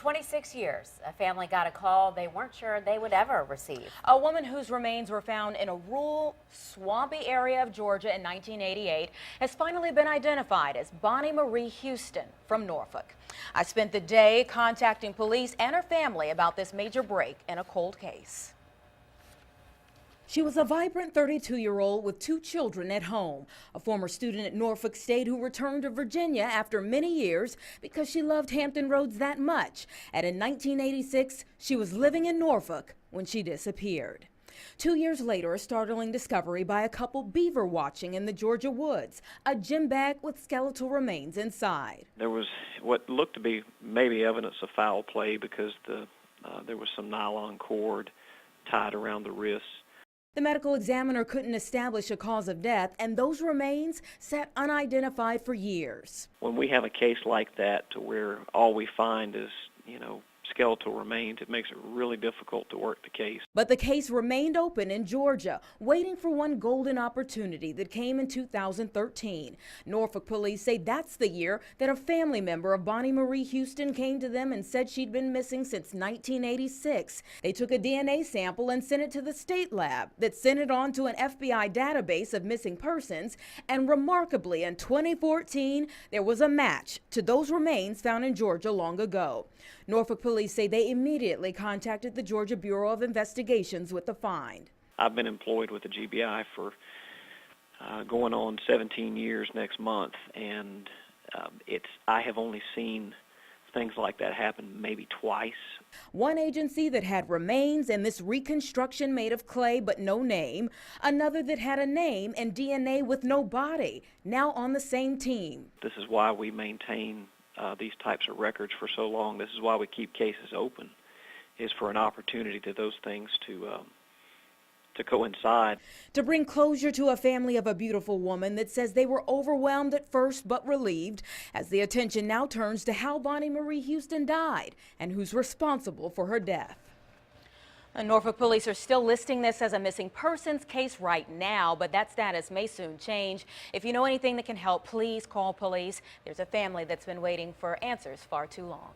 26 years, a family got a call they weren't sure they would ever receive. A woman whose remains were found in a rural, swampy area of Georgia in 1988 has finally been identified as Bonnie Marie Houston from Norfolk. I spent the day contacting police and her family about this major break in a cold case. She was a vibrant 32-year-old with 2 children at home, a former student at Norfolk State who returned to Virginia after many years because she loved Hampton Roads that much. And in 1986, she was living in Norfolk when she disappeared. 2 years later, a startling discovery by a couple beaver watching in the Georgia woods, a gym bag with skeletal remains inside. There was what looked to be maybe evidence of foul play because there was some nylon cord tied around the wrists. The medical examiner couldn't establish a cause of death, and those remains sat unidentified for years. When we have a case like that to where all we find is, skeletal remains, it makes it really difficult to work the case. But the case remained open in Georgia, waiting for one golden opportunity that came in 2013. Norfolk police say that's the year that a family member of Bonnie Marie Houston came to them and said she'd been missing since 1986. They took a DNA sample and sent it to the state lab that sent it on to an FBI database of missing persons. And remarkably, in 2014, there was a match to those remains found in Georgia long ago. Norfolk police say they immediately contacted the Georgia Bureau of Investigations with the find. I've been employed with the GBI for going on 17 years next month, and I have only seen things like that happen maybe twice. One agency that had remains and this reconstruction made of clay but no name. Another that had a name and DNA with no body, now on the same team. This is why we maintain these types of records for so long. This is why we keep cases open, is for an opportunity to those things to coincide. To bring closure to a family of a beautiful woman that says they were overwhelmed at first but relieved, as the attention now turns to how Bonnie Marie Houston died and who's responsible for her death. And Norfolk police are still listing this as a missing persons case right now, but that status may soon change. If you know anything that can help, please call police. There's a family that's been waiting for answers far too long.